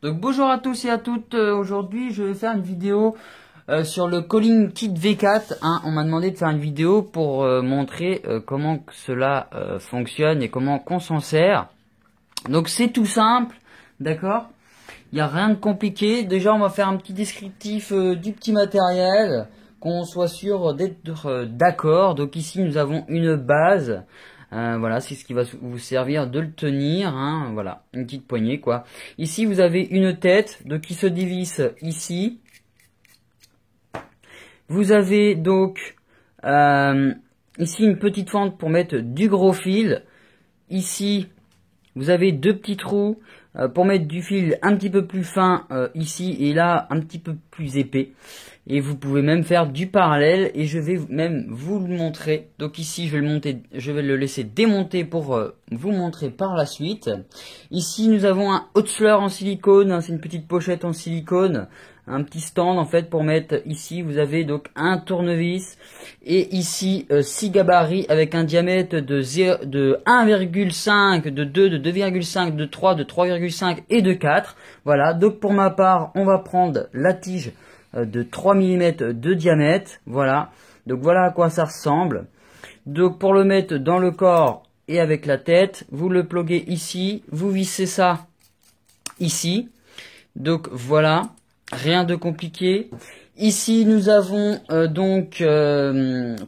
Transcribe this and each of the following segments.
Donc bonjour à tous et à toutes, aujourd'hui je vais faire une vidéo sur le Calling Kit V4. On m'a demandé de faire une vidéo pour montrer comment que cela fonctionne et comment qu'on s'en sert. Donc c'est tout simple, d'accord? Il n'y a rien de compliqué. Déjà on va faire un petit descriptif du petit matériel, qu'on soit sûr d'être d'accord. Donc ici nous avons une base. Voilà, c'est ce qui va vous servir de le tenir, hein, voilà, une petite poignée quoi. Ici vous avez une tête donc qui se divise ici. Vous avez donc ici une petite fente pour mettre du gros fil. Ici vous avez deux petits trous pour mettre du fil un petit peu plus fin ici et là un petit peu plus épais. Et vous pouvez même faire du parallèle et je vais même vous le montrer. Donc ici je vais le laisser démonter pour vous montrer par la suite. Ici nous avons un Hostler en silicone, hein, c'est une petite pochette en silicone. Un petit stand en fait pour mettre ici, vous avez donc un tournevis et ici 6 gabarits avec un diamètre de 1,5, de 2, de 2,5, de 3, de 3,5 et de 4. Voilà, donc pour ma part on va prendre la tige de 3 mm de diamètre. Voilà, donc voilà à quoi ça ressemble. Donc pour le mettre dans le corps et avec la tête, vous le pluguez ici, vous vissez ça ici. Donc voilà. Rien de compliqué. Ici, nous avons donc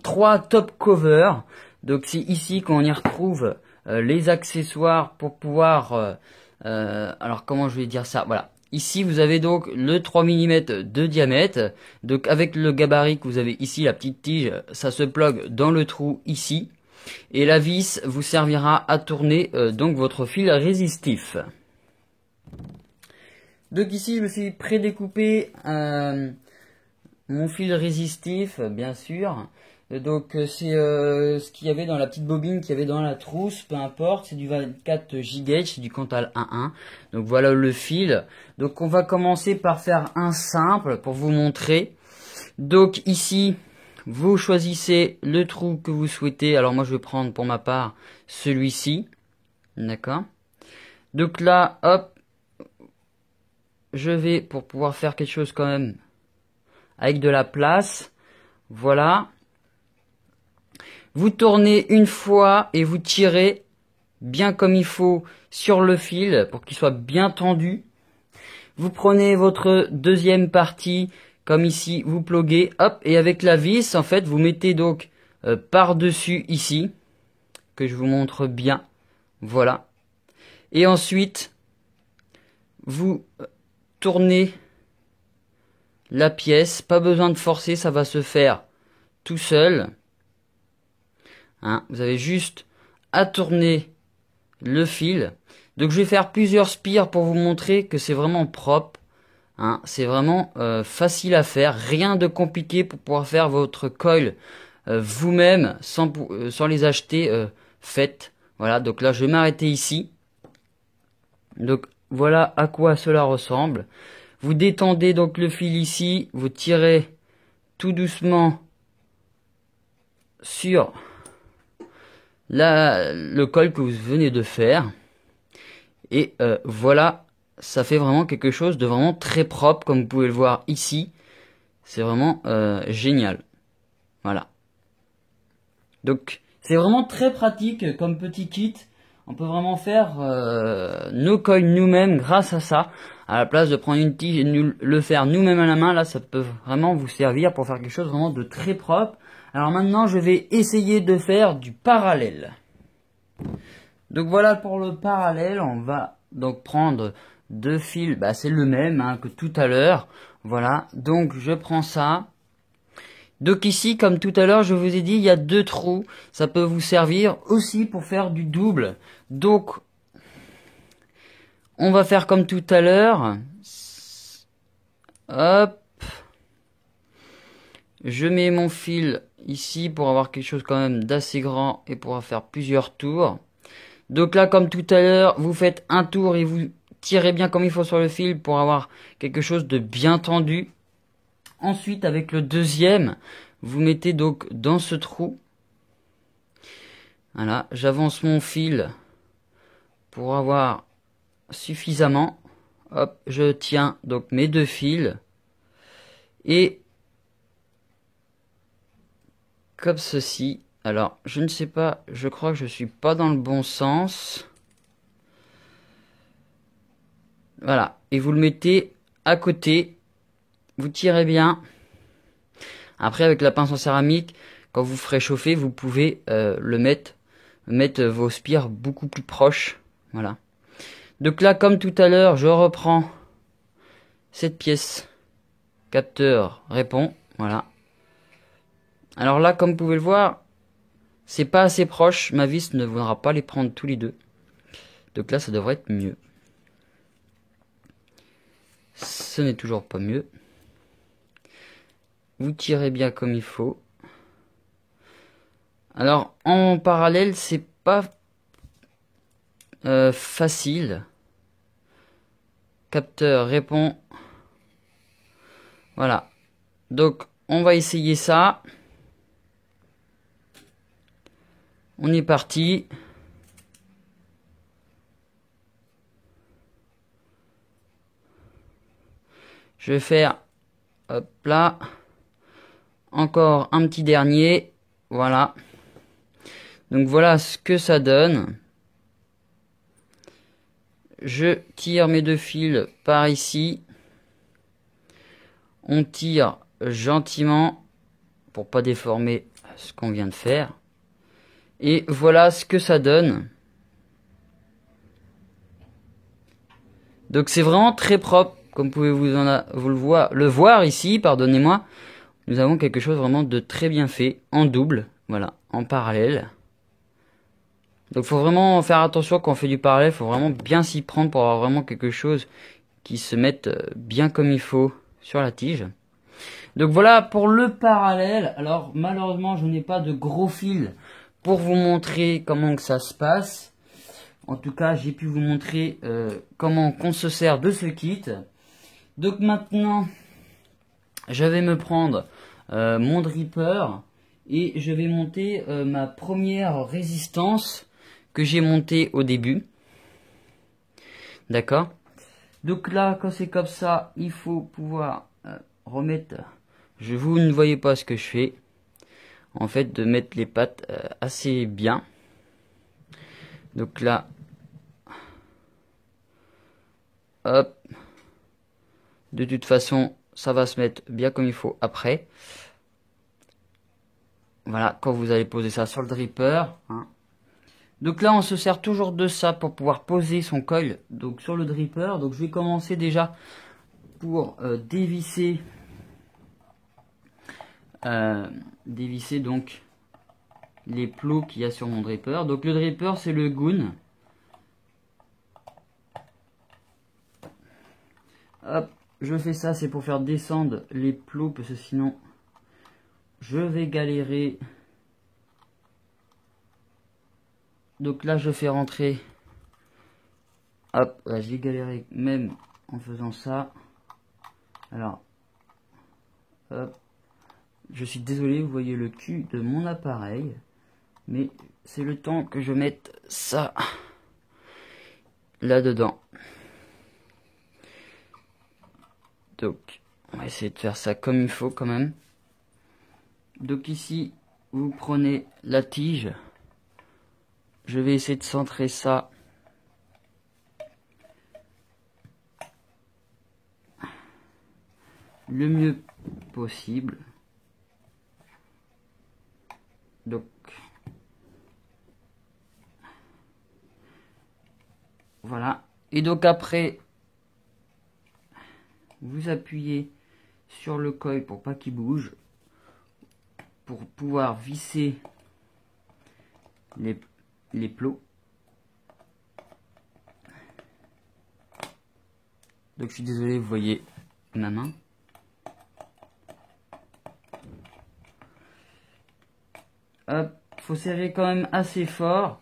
3 top covers. Donc c'est ici qu'on y retrouve les accessoires pour pouvoir... alors comment je vais dire ça? Voilà. Ici, vous avez donc le 3 mm de diamètre. Donc avec le gabarit que vous avez ici, la petite tige, ça se plug dans le trou ici. Et la vis vous servira à tourner donc votre fil résistif. Donc ici, je me suis prédécoupé mon fil résistif, bien sûr. Donc c'est ce qu'il y avait dans la petite bobine qu'il y avait dans la trousse, peu importe. C'est du 24 G-Gauge, c'est du Cantal 1.1. Donc voilà le fil. Donc on va commencer par faire un simple pour vous montrer. Donc ici, vous choisissez le trou que vous souhaitez. Alors moi je vais prendre pour ma part celui-ci. D'accord. Donc là, hop. Je vais, pour pouvoir faire quelque chose quand même avec de la place, voilà. Vous tournez une fois et vous tirez bien comme il faut sur le fil pour qu'il soit bien tendu. Vous prenez votre deuxième partie, comme ici, vous pluguez, hop, et avec la vis, en fait, vous mettez donc par-dessus ici, que je vous montre bien, voilà. Et ensuite, vous tournez la pièce, pas besoin de forcer, ça va se faire tout seul. Hein, vous avez juste à tourner le fil. Donc je vais faire plusieurs spires pour vous montrer que c'est vraiment propre. Hein, c'est vraiment facile à faire, rien de compliqué pour pouvoir faire votre coil vous-même sans les acheter faites. Voilà, donc là je vais m'arrêter ici. Donc voilà à quoi cela ressemble. Vous détendez donc le fil ici, vous tirez tout doucement sur le col que vous venez de faire. Et voilà, ça fait vraiment quelque chose de vraiment très propre, comme vous pouvez le voir ici. C'est vraiment génial. Voilà. Donc c'est vraiment très pratique comme petit kit. On peut vraiment faire nos coils nous-mêmes grâce à ça. À la place de prendre une tige et de le faire nous-mêmes à la main, là ça peut vraiment vous servir pour faire quelque chose vraiment de très propre. Alors maintenant je vais essayer de faire du parallèle. Donc voilà pour le parallèle, on va donc prendre deux fils, bah, c'est le même hein, que tout à l'heure. Voilà, donc je prends ça. Donc ici, comme tout à l'heure, je vous ai dit, il y a deux trous. Ça peut vous servir aussi pour faire du double. Donc, on va faire comme tout à l'heure. Hop. Je mets mon fil ici pour avoir quelque chose quand même d'assez grand et pour faire plusieurs tours. Donc là, comme tout à l'heure, vous faites un tour et vous tirez bien comme il faut sur le fil pour avoir quelque chose de bien tendu. Ensuite, avec le deuxième, vous mettez donc dans ce trou. Voilà, j'avance mon fil pour avoir suffisamment. Hop, je tiens donc mes deux fils. Et comme ceci. Alors, je ne sais pas, je crois que je suis pas dans le bon sens. Voilà, et vous le mettez à côté. Vous tirez bien. Après, avec la pince en céramique, quand vous ferez chauffer, vous pouvez mettre vos spires beaucoup plus proches. Voilà. Donc là, comme tout à l'heure, je reprends cette pièce. Capteur répond. Voilà. Alors là, comme vous pouvez le voir, c'est pas assez proche. Ma vis ne voudra pas les prendre tous les deux. Donc là, ça devrait être mieux. Ce n'est toujours pas mieux. Vous tirez bien comme il faut. Alors, en parallèle, c'est pas facile. Capteur répond. Voilà. Donc, on va essayer ça. On est parti. Je vais faire, hop là, encore un petit dernier, voilà. Donc voilà ce que ça donne. Je tire mes deux fils par ici. On tire gentiment pour pas déformer ce qu'on vient de faire. Et voilà ce que ça donne. Donc c'est vraiment très propre. Comme vous pouvez le voir ici, pardonnez-moi, nous avons quelque chose vraiment de très bien fait, en double, voilà, en parallèle. Donc faut vraiment faire attention quand on fait du parallèle, faut vraiment bien s'y prendre pour avoir vraiment quelque chose qui se mette bien comme il faut sur la tige. Donc voilà pour le parallèle. Alors malheureusement je n'ai pas de gros fil pour vous montrer comment que ça se passe. En tout cas j'ai pu vous montrer comment qu'on se sert de ce kit. Donc maintenant, je vais me prendre mon dripper et je vais monter ma première résistance que j'ai montée au début. D'accord? Donc là, quand c'est comme ça, il faut pouvoir remettre... Vous ne voyez pas ce que je fais. En fait, de mettre les pattes assez bien. Donc là... Hop. De toute façon, ça va se mettre bien comme il faut après. Voilà, quand vous allez poser ça sur le dripper. Hein. Donc là, on se sert toujours de ça pour pouvoir poser son coil donc sur le dripper. Donc je vais commencer déjà pour dévisser donc les plots qu'il y a sur mon dripper. Donc le dripper, c'est le Goon. Hop. Je fais ça, c'est pour faire descendre les plots, parce que sinon, je vais galérer. Donc là, je fais rentrer. Hop, là, j'ai galéré même en faisant ça. Alors, hop. Je suis désolé, vous voyez le cul de mon appareil. Mais c'est le temps que je mette ça là-dedans. Donc, on va essayer de faire ça comme il faut quand même. Donc ici, vous prenez la tige. Je vais essayer de centrer ça. Le mieux possible. Donc, voilà. Et donc après, vous appuyez sur le coil pour pas qu'il bouge, pour pouvoir visser les plots. Donc je suis désolé, vous voyez ma main. Hop, faut serrer quand même assez fort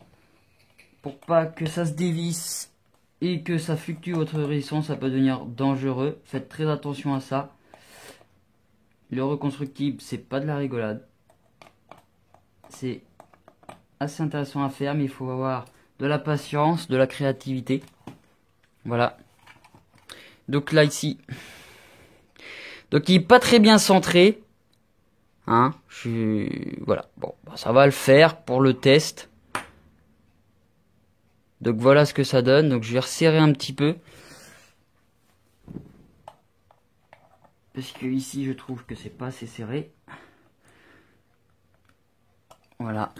pour pas que ça se dévisse et que ça fluctue votre résistance, ça peut devenir dangereux. Faites très attention à ça. Le reconstructible, c'est pas de la rigolade. C'est assez intéressant à faire, mais il faut avoir de la patience, de la créativité. Voilà. Donc là ici. Donc il est pas très bien centré. Hein, voilà. Bon, ça va le faire pour le test. Donc voilà ce que ça donne. Donc je vais resserrer un petit peu. Parce que ici je trouve que c'est pas assez serré. Voilà.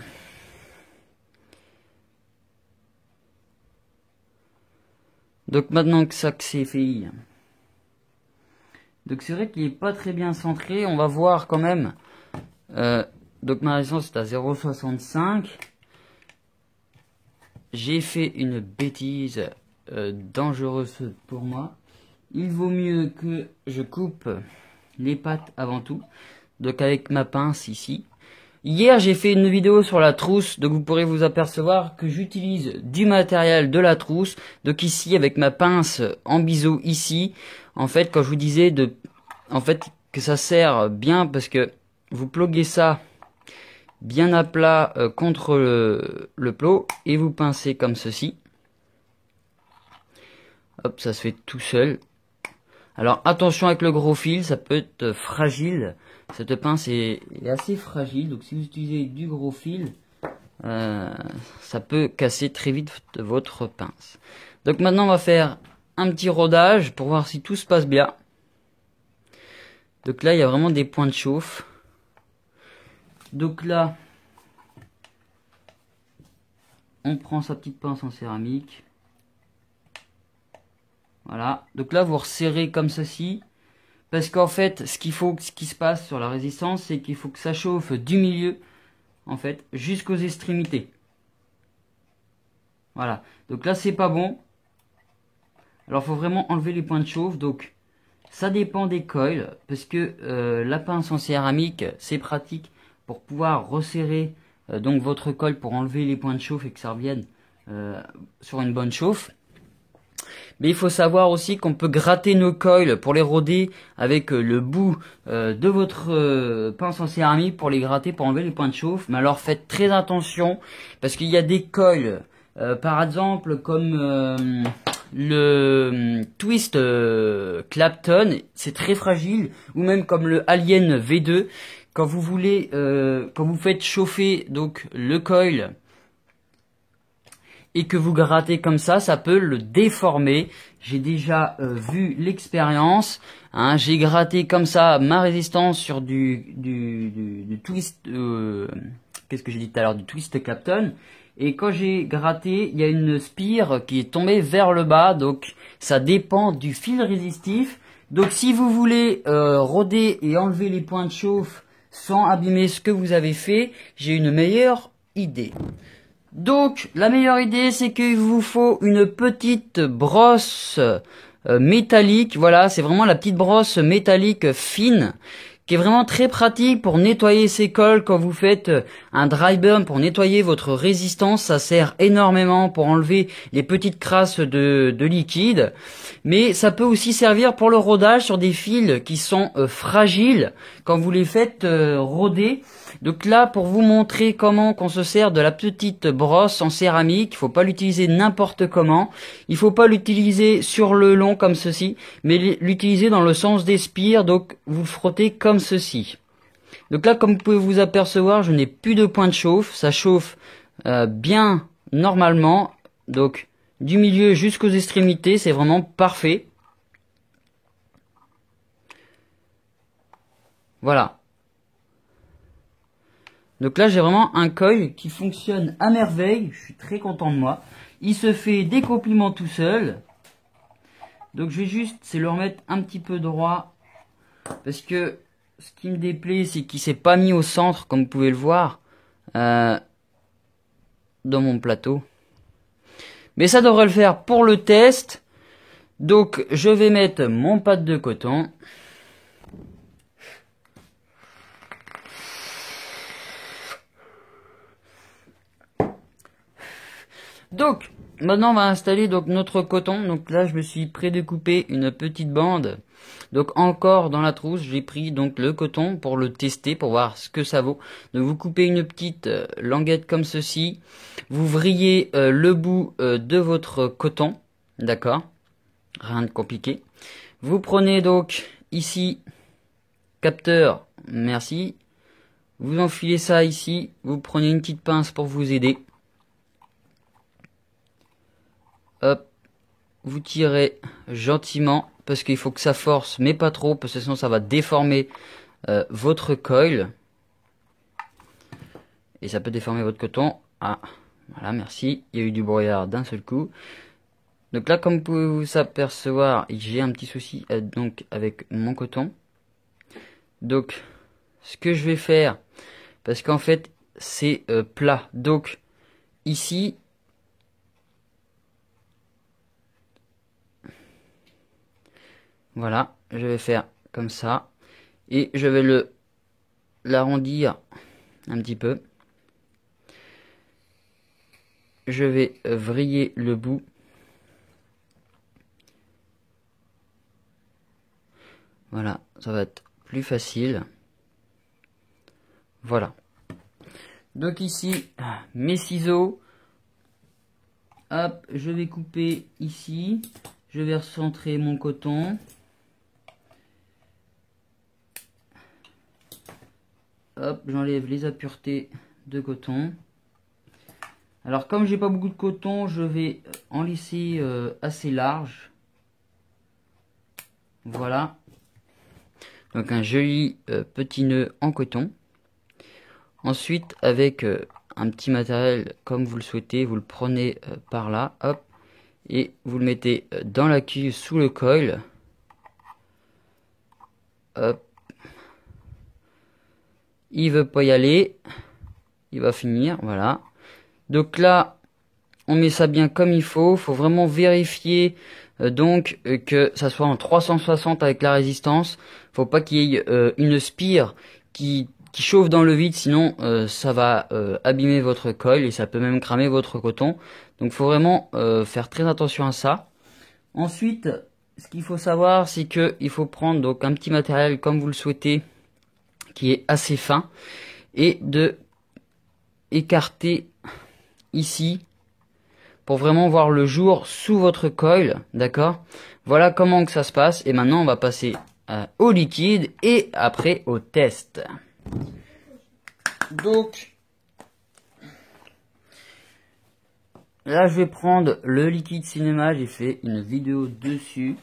Donc maintenant que ça que c'est fait. Donc c'est vrai qu'il est pas très bien centré. On va voir quand même. Donc ma résistance est à 0,65. J'ai fait une bêtise dangereuse pour moi. Il vaut mieux que je coupe les pattes avant tout. Donc avec ma pince ici. Hier j'ai fait une vidéo sur la trousse. Donc vous pourrez vous apercevoir que j'utilise du matériel de la trousse. Donc ici avec ma pince en biseau ici. En fait quand je vous disais que ça sert bien parce que vous pluguez ça bien à plat contre le plot et vous pincez comme ceci. Hop, ça se fait tout seul. Alors attention avec le gros fil, ça peut être fragile. Cette pince est assez fragile, donc si vous utilisez du gros fil, ça peut casser très vite votre pince. Donc maintenant on va faire un petit rodage pour voir si tout se passe bien. Donc là il y a vraiment des points de chauffe. Donc là, on prend sa petite pince en céramique. Voilà. Donc là, vous resserrez comme ceci. Parce qu'en fait, ce qui se passe sur la résistance, c'est qu'il faut que ça chauffe du milieu, en fait, jusqu'aux extrémités. Voilà. Donc là, c'est pas bon. Alors, il faut vraiment enlever les points de chauffe. Donc, ça dépend des coils. Parce que la pince en céramique, c'est pratique pour pouvoir resserrer donc votre colle pour enlever les points de chauffe et que ça revienne sur une bonne chauffe. Mais il faut savoir aussi qu'on peut gratter nos coils pour les roder avec le bout de votre pince en céramique pour les gratter pour enlever les points de chauffe. Mais alors faites très attention parce qu'il y a des coils par exemple comme le Twist Clapton, c'est très fragile, ou même comme le Alien V2. Quand vous voulez, quand vous faites chauffer donc le coil et que vous grattez comme ça peut le déformer. J'ai déjà vu l'expérience. Hein, j'ai gratté comme ça ma résistance sur du Twist. Qu'est-ce que j'ai dit tout à l'heure, du Twist Clapton. Et quand j'ai gratté, il y a une spire qui est tombée vers le bas. Donc ça dépend du fil résistif. Donc si vous voulez roder et enlever les points de chauffe sans abîmer ce que vous avez fait, j'ai une meilleure idée. Donc la meilleure idée, c'est qu'il vous faut une petite brosse métallique. Voilà, c'est vraiment la petite brosse métallique fine qui est vraiment très pratique pour nettoyer ces cols quand vous faites un dry burn, pour nettoyer votre résistance. Ça sert énormément pour enlever les petites crasses de liquide. Mais ça peut aussi servir pour le rodage sur des fils qui sont fragiles quand vous les faites roder. Donc là, pour vous montrer comment qu'on se sert de la petite brosse en céramique, il faut pas l'utiliser n'importe comment. Il faut pas l'utiliser sur le long comme ceci, mais l'utiliser dans le sens des spires. Donc vous frottez comme ceci. Donc là, comme vous pouvez vous apercevoir, je n'ai plus de point de chauffe. Ça chauffe bien normalement. Donc du milieu jusqu'aux extrémités, c'est vraiment parfait. Voilà. Donc là, j'ai vraiment un coil qui fonctionne à merveille. Je suis très content de moi. Il se fait des compliments tout seul. Donc je vais juste, c'est le remettre un petit peu droit. Parce que ce qui me déplaît, c'est qu'il s'est pas mis au centre, comme vous pouvez le voir, dans mon plateau. Mais ça devrait le faire pour le test. Donc je vais mettre mon pad de coton. Donc, maintenant on va installer donc notre coton. Donc là je me suis prédécoupé une petite bande. Donc encore dans la trousse, j'ai pris donc le coton pour le tester, pour voir ce que ça vaut. Donc vous coupez une petite languette comme ceci. Vous vrillez le bout de votre coton. D'accord? Rien de compliqué. Vous prenez donc ici, capteur, merci. Vous enfilez ça ici, vous prenez une petite pince pour vous aider. Hop, vous tirez gentiment, parce qu'il faut que ça force, mais pas trop, parce que sinon ça va déformer votre coil. Et ça peut déformer votre coton. Ah, voilà, merci. Il y a eu du brouillard d'un seul coup. Donc là, comme vous pouvez vous apercevoir, j'ai un petit souci donc avec mon coton. Donc, ce que je vais faire, parce qu'en fait, c'est plat. Donc, ici, voilà, je vais faire comme ça. Et je vais l'arrondir un petit peu. Je vais vriller le bout. Voilà, ça va être plus facile. Voilà. Donc ici, mes ciseaux. Hop, je vais couper ici. Je vais recentrer mon coton. Hop, j'enlève les impuretés de coton. Alors comme j'ai pas beaucoup de coton, je vais en lisser assez large. Voilà. Donc un joli petit nœud en coton. Ensuite, avec un petit matériel comme vous le souhaitez, vous le prenez par là, hop, et vous le mettez dans la cuve sous le coil. Hop. Il veut pas y aller, il va finir, voilà. Donc là, on met ça bien comme il faut vraiment vérifier que ça soit en 360 avec la résistance. Faut pas qu'il y ait une spire qui chauffe dans le vide, sinon ça va abîmer votre coil et ça peut même cramer votre coton. Donc faut vraiment faire très attention à ça. Ensuite, ce qu'il faut savoir, c'est que il faut prendre donc un petit matériel comme vous le souhaitez, qui est assez fin, et de écarter ici pour vraiment voir le jour sous votre coil, d'accord? Voilà comment que ça se passe. Et maintenant, on va passer au liquide et après au test. Donc, là, je vais prendre le liquide cinéma. J'ai fait une vidéo dessus.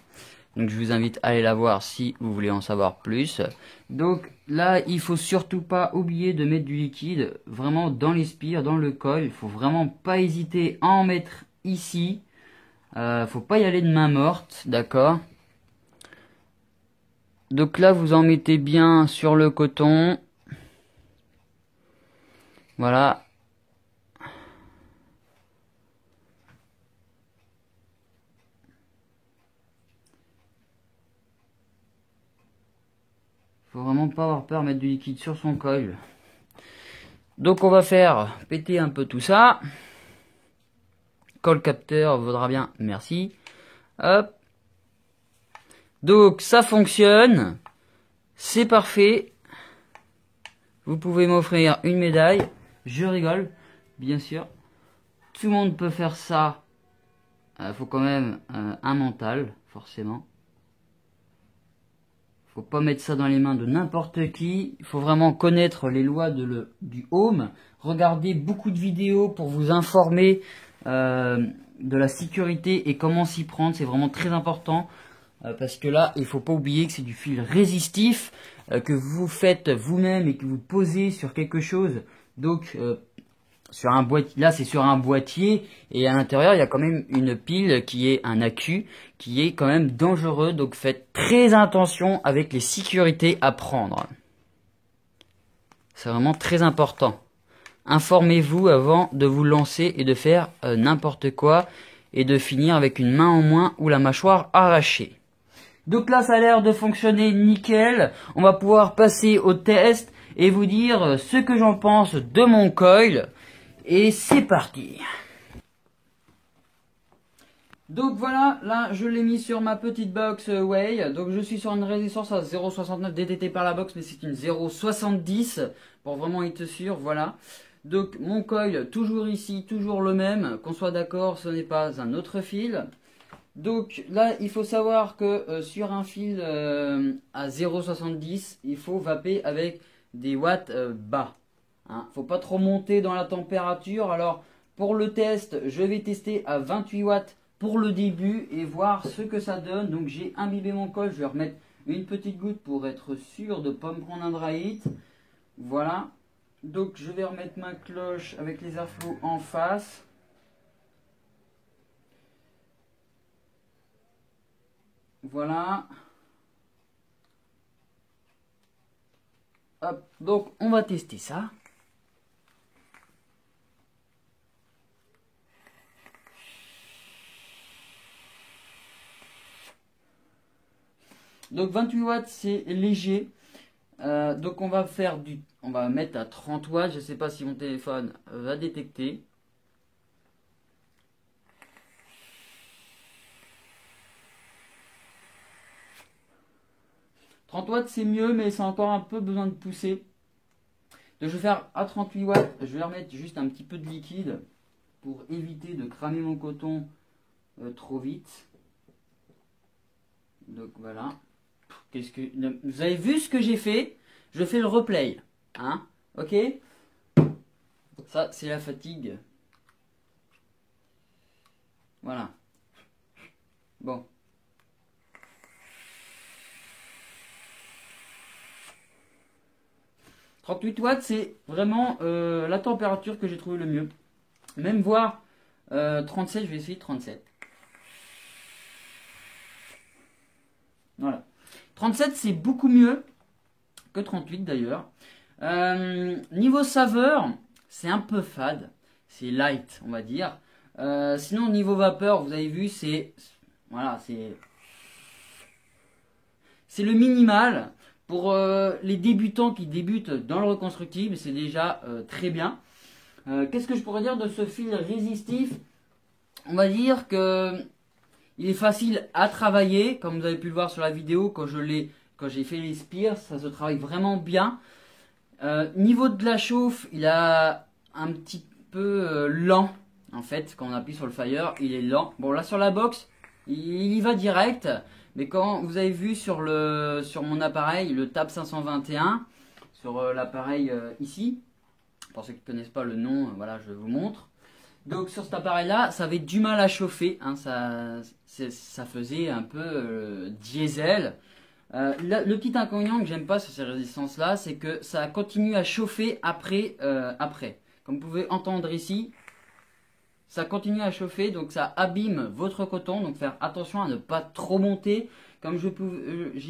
Donc, je vous invite à aller la voir si vous voulez en savoir plus. Donc, là, il faut surtout pas oublier de mettre du liquide vraiment dans les spires, dans le coil. Il faut vraiment pas hésiter à en mettre ici. Faut pas y aller de main morte, d'accord? Donc là, vous en mettez bien sur le coton. Voilà. Faut vraiment pas avoir peur de mettre du liquide sur son coil. Donc on va faire péter un peu tout ça. Coil capteur vaudra bien, merci. Hop. Donc ça fonctionne. C'est parfait. Vous pouvez m'offrir une médaille. Je rigole, bien sûr. Tout le monde peut faire ça. Faut quand même un mental, forcément. Faut pas mettre ça dans les mains de n'importe qui. Il faut vraiment connaître les lois du home. Regardez beaucoup de vidéos pour vous informer de la sécurité et comment s'y prendre. C'est vraiment très important. Parce que là, il faut pas oublier que c'est du fil résistif que vous faites vous-même et que vous posez sur quelque chose. Donc, sur un boîtier, là c'est sur un boîtier et à l'intérieur il y a quand même une pile qui est un accu qui est quand même dangereux. Donc faites très attention avec les sécurités à prendre. C'est vraiment très important. Informez-vous avant de vous lancer et de faire n'importe quoi et de finir avec une main en moins ou la mâchoire arrachée. Donc là, ça a l'air de fonctionner nickel. On va pouvoir passer au test et vous dire ce que j'en pense de mon coil. Et c'est parti. Donc voilà, là je l'ai mis sur ma petite box Way. Donc je suis sur une résistance à 0,69 DTT par la box, mais c'est une 0,70 pour vraiment être sûr. Voilà. Donc mon coil toujours ici, toujours le même. Qu'on soit d'accord, ce n'est pas un autre fil. Donc là, il faut savoir que sur un fil à 0,70, il faut vaper avec des watts bas. Hein. Faut pas trop monter dans la température. Alors pour le test, je vais tester à 28 watts pour le début et voir ce que ça donne. Donc j'ai imbibé mon col, je vais remettre une petite goutte pour être sûr de ne pas me prendre un dry hit. Voilà. Donc je vais remettre ma cloche avec les airflows en face. Voilà. Hop, donc on va tester ça. Donc 28 watts c'est léger. Donc on va mettre à 30 watts. Je ne sais pas si mon téléphone va détecter. « 30 watts c'est mieux, mais c'est encore un peu besoin de pousser. Donc je vais faire à 38 watts. Je vais remettre juste un petit peu de liquide pour éviter de cramer mon coton trop vite. Donc voilà. Vous avez vu ce que j'ai fait? Je fais le replay. Hein? Ok? Ça, c'est la fatigue. Voilà. Bon. « 38 watts, c'est vraiment la température que j'ai trouvé le mieux. Même voir 37, je vais essayer 37. Voilà. 37, c'est beaucoup mieux que 38 d'ailleurs. Niveau saveur, c'est un peu fade. C'est light, on va dire. Sinon, niveau vapeur, vous avez vu, c'est le minimal. Pour les débutants qui débutent dans le reconstructible, c'est déjà très bien. Qu'est-ce que je pourrais dire de ce fil résistif? On va dire que il est facile à travailler, comme vous avez pu le voir sur la vidéo quand j'ai fait les spires, ça se travaille vraiment bien. Niveau de la chauffe, il a un petit peu lent en fait. Quand on appuie sur le fire, il est lent. Bon là sur la box, il y va direct. Mais quand vous avez vu sur mon appareil, le Tab 521, sur l'appareil ici, pour ceux qui ne connaissent pas le nom, voilà, je vous montre. Donc sur cet appareil-là, ça avait du mal à chauffer, hein, ça faisait un peu diesel. Le petit inconvénient que j'aime pas sur ces résistances-là, c'est que ça continue à chauffer après. Comme vous pouvez entendre ici, ça continue à chauffer, donc ça abîme votre coton. Donc faire attention à ne pas trop monter. Comme j'ai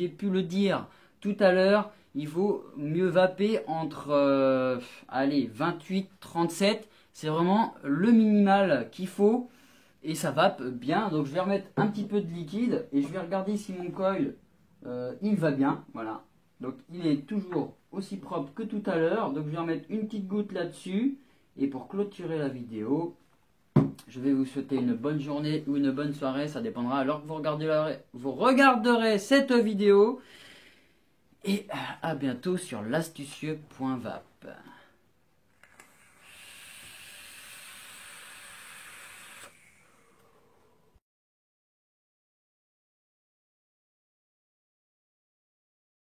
pu le dire tout à l'heure, il vaut mieux vaper entre 28-37. C'est vraiment le minimal qu'il faut. Et ça vape bien. Donc je vais remettre un petit peu de liquide. Et je vais regarder si mon coil, il va bien. Voilà. Donc il est toujours aussi propre que tout à l'heure. Donc je vais remettre une petite goutte là-dessus. Et pour clôturer la vidéo, je vais vous souhaiter une bonne journée ou une bonne soirée. Ça dépendra alors que vous regarderez cette vidéo. Et à bientôt sur l'astucieux.vape.